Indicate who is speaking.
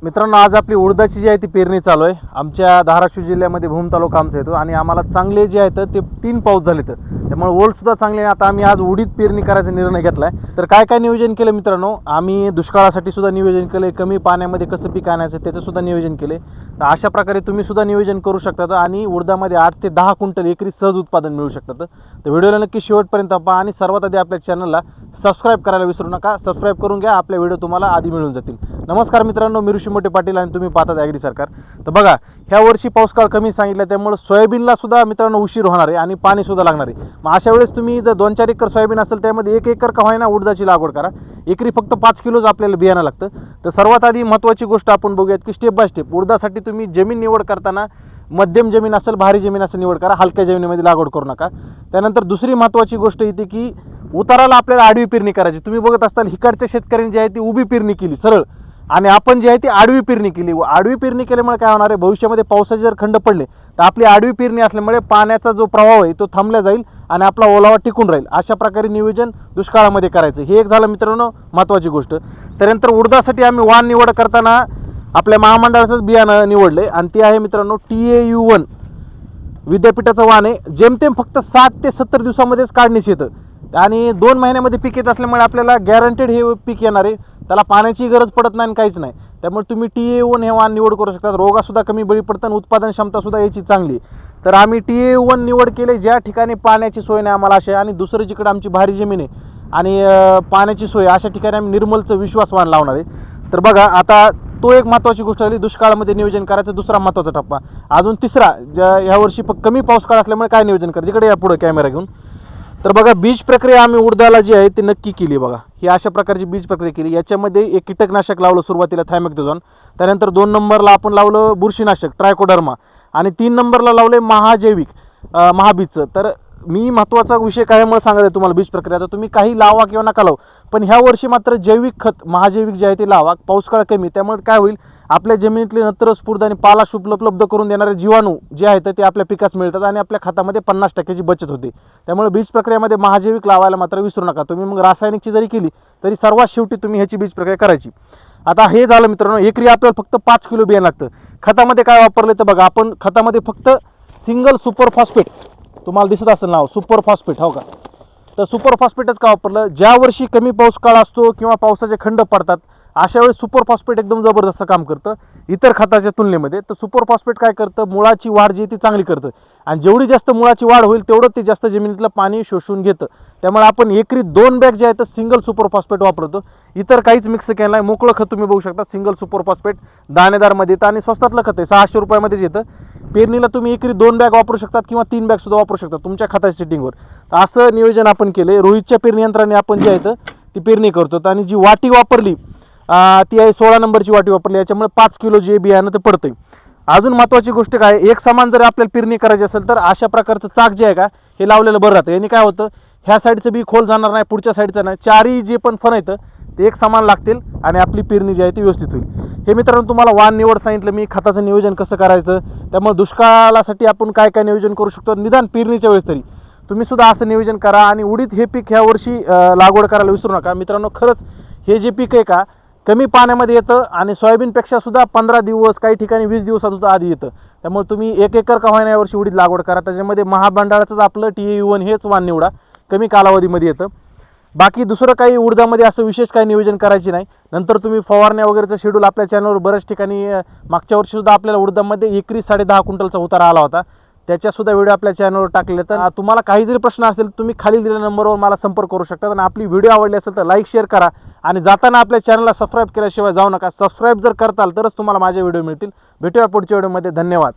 Speaker 1: मित्रांनो, आज आपली उडदाची जी आहे ती पेरणी चालू आहे. आमच्या धाराशिव जिल्ह्यामध्ये भूम तालुका आमचा येतो आणि आम्हाला चांगले जे आहेत ते 3 पाऊस झाले तर त्यामुळे ओलसुद्धा चांगले आहे. आता आम्ही आज उडीद पेरणी करायचा निर्णय घेतला आहे. तर काय काय नियोजन केलं मित्रांनो, आम्ही दुष्काळासाठी सुद्धा नियोजन केलं, कमी पाण्यामध्ये कसं पीक आणायचं त्याचंसुद्धा नियोजन केले. तर अशा प्रकारे तुम्ही सुद्धा नियोजन करू शकतात आणि उडदामध्ये 8 ते 10 क्विंटल एकरी सहज उत्पादन मिळू शकतात. तर व्हिडिओला नक्की शेवटपर्यंत पहा आणि सर्वात आधी आपल्या चॅनलला सबस्क्राईब करायला विसरू नका. सबस्क्राईब करून घ्या, आपले व्हिडिओ तुम्हाला आधी मिळून जातील. नमस्कार मित्रांनो, मी ऋषी मोठे पाटील आणि तुम्ही पाहतात ॲग्री सरकार. तर बघा, ह्या वर्षी पाऊसकाळ कमी सांगितलं, त्यामुळे सोयाबीनला सुद्धा मित्रांनो उशीर होणार आहे आणि पाणी सुद्धा लागणार आहे. मग अशा वेळेस तुम्ही जर 2-4 एकर सोयाबीन असेल त्यामध्ये 1 एकर का होईना उडदाची लागवड करा. एकरी फक्त 5 किलोच आपल्याला बियाणं लागतं. तर सर्वात आधी महत्त्वाची गोष्ट आपण बघूयात की स्टेप बाय स्टेप उडदासाठी तुम्ही जमीन निवड करताना मध्यम जमीन असेल, भारी जमीन असेल निवड करा, हलक्या जमिनीमध्ये लागवड करू नका. त्यानंतर दुसरी महत्त्वाची गोष्ट येते की उताराला आपल्याला आडवी पेरणी करायची. तुम्ही बघत असताल हिकडच्या शेतकऱ्यांनी जी आहे ती उभी पेरणी केली सरळ आणि आपण जी आहे ती आडवी पेरणी केली. आडवी पेरणी केल्यामुळे काय होणार आहे, भविष्यामध्ये पावसाचे जर खंड पडले तर आपली आडवी पेरणी असल्यामुळे पाण्याचा जो प्रवाह आहे तो थांबला जाईल आणि आपला ओलावा टिकून राहील. अशा प्रकारे नियोजन दुष्काळामध्ये करायचं. हे एक झालं मित्रांनो महत्त्वाची गोष्ट. त्यानंतर उडदासाठी आम्ही वाण निवड करताना आपल्या महामंडळाचंच बियाणं निवडले आणि ते आहे मित्रांनो TAU1 विद्यापीठाचं वाण आहे. जेमतेम फक्त 60 ते 70 दिवसामध्येच काढणीस येतं आणि 2 महिन्यामध्ये पीक येत असल्यामुळे आपल्याला गॅरंटेड हे पीक येणार आहे. त्याला पाण्याची गरज पडत नाही आणि काहीच नाही. त्यामुळे तुम्ही TAU1 हे वाण निवड करू शकता. रोगासुद्धा कमी बळी पडतं आणि उत्पादन क्षमतासुद्धा याची चांगली. तर आम्ही TAU1 निवड केले ज्या ठिकाणी पाण्याची सोय नाही आम्हाला अशा, आणि दुसरं जिकडे आमची भारी जमीन आहे आणि पाण्याची सोय अशा ठिकाणी आम्ही निर्मलचं विश्वास वाण लावणार आहे. तर बघा, आता तो एक महत्त्वाची गोष्ट झाली दुष्काळामध्ये नियोजन करायचं. दुसरा महत्त्वाचा टप्पा अजून तिसरा, ह्या वर्षी कमी पाऊस काळ असल्यामुळे काय नियोजन करायचं, जिकडे या पुढे कॅमेरा घेऊन. तर बघा, बीज प्रक्रिया आम्ही उडदाला जी आहे ती नक्की केली. बघा, ही अशा प्रकारची बीज प्रक्रिया केली. याच्यामध्ये एक कीटकनाशक लावलं सुरुवातीला थायमेक्टोझॉन, त्यानंतर 2 नंबरला आपण लावलं बुरशीनाशक ट्रायकोडर्मा आणि 3 नंबरला लावले महाजैविक महाबीजचं. तर मी महत्त्वाचा विषय काय मला सांगत आहे तुम्हाला बीज प्रक्रियाचा, तुम्ही काही लावा किंवा नका लावू, पण ह्या वर्षी मात्र जैविक खत महाजैविक जे आहे ते लावा. पाऊसकाळ कमी, त्यामुळे काय होईल, आपल्या जमिनीतले नत्र स्फूर्त आणि पाला उपलब्ध करून देणारे जीवाणू जे आहेत ते आपल्या पिकास मिळतात आणि आपल्या खतामध्ये 50% बचत होते. त्यामुळे बीज प्रक्रियेमध्ये महाजैविक लावायला मात्र विसरू नका. तुम्ही मग रासायनिकची जरी केली तरी सर्वात शेवटी तुम्ही ह्याची बीज प्रक्रिया करायची. आता हे झालं मित्रांनो, एकरी आपल्याला फक्त 5 किलो बियाणं लागतं. खतामध्ये काय वापरलं तर बघा, आपण खतामध्ये फक्त सिंगल सुपर फॉस्फेट, तुम्हाला दिसत असेल नाव सुपर फॉस्फेट, हो का, तर सुपर फॉस्फेटच का वापरलं. ज्या वर्षी कमी पाऊस काळ असतो किंवा पावसाचे खंड पडतात अशा वेळेस सुपर फॉस्फेट एकदम जबरदस्त काम करतं इतर खताच्या तुलनेमध्ये. तर सुपर फॉस्फेट काय करतं, मुळाची वाढ जी ती चांगली करतं आणि जेवढी जास्त मुळाची वाढ होईल तेवढं ते जास्त जमिनीतलं पाणी शोषून घेतं. त्यामुळे आपण एकरी 2 बॅग जे आहेत तर सिंगल सुपर फॉस्फेट वापरतो. इतर काहीच मिक्स केलं नाही. मोकळं खत तुम्ही बघू शकता, सिंगल सुपर फॉस्फेट दाणेदारमध्ये येतं आणि स्वस्तातलं खत आहे, 600 रुपयामध्येच येतं. पेरणीला तुम्ही एकरी 2 बॅग वापरू शकतात किंवा 3 बॅग सुद्धा वापरू शकता तुमच्या खताच्या सेटिंगवर. तर असं नियोजन आपण केलं. रोहितच्या पेरणी यंत्राने आपण जे आहे ती पेरणी करतो आणि जी वाटी वापरली ती आहे 16 नंबरची वाटी वापरली. याच्यामुळे 5 किलो जे बियाणं ते पडतंय. अजून महत्त्वाची गोष्ट काय, एक समान जर आपल्याला पेरणी करायची असेल तर अशा प्रकारचं चाक जे आहे का हे लावलेलं बरं राहतं. याने काय होतं, ह्या साईडचं बी खोल जाणार नाही, पुढच्या साईडचं नाही, चारही जे पण फण येतं ते एक समान लागतील आणि आपली पेरणी जी आहे ती व्यवस्थित होईल. हे मित्रांनो तुम्हाला वाण निवड सांगितलं मी, खताचं नियोजन कसं करायचं. त्यामुळे दुष्काळासाठी आपण काय काय नियोजन करू शकतो, निदान पेरणीच्या वेळेस तरी तुम्ही सुद्धा असं नियोजन करा. आणि उडीद हे पीक ह्या वर्षी लागवड करायला विसरू नका मित्रांनो. खरंच हे जे पीक आहे का कमी पाण्यामध्ये येतं आणि सोयाबीनपेक्षा सुद्धा 15 दिवस, काही ठिकाणी 20 दिवसात सुद्धा आधी येतं. त्यामुळे तुम्ही 1 एकर का होईना यावर्षी उडीद लागवड करा. त्याच्यामध्ये महामंडळाचंच आपलं TAU1 हेच वाण निवडा, कमी कालावधीमध्ये येतं. बाकी दुसरं काही उडदामध्ये असं विशेष काही नियोजन करायची नाही. नंतर तुम्ही फवारण्या वगैरेचं शेड्यूल आपल्या चॅनलवर बऱ्याच ठिकाणी मागच्या वर्षीसुद्धा आपल्याला उडदामध्ये एकरी 10.5 क्विंटलचा उतारा आला होता, त्याच्यासुद्धा व्हिडिओ आपल्या चॅनलवर टाकले. तर तुम्हाला काही जरी प्रश्न असेल तुम्ही खाली दिलेल्या नंबरवर मला संपर्क करू शकता. आणि आपली व्हिडिओ आवडली असेल तर लाईक शेअर करा आणि जाताना आपल्या चॅनलला सबस्क्राईब केल्याशिवाय जाऊ नका. सबस्क्राईब जर करताल तरच तुम्हाला माझे व्हिडिओ मिळतील. भेटूया पुढच्या व्हिडिओमध्ये. धन्यवाद.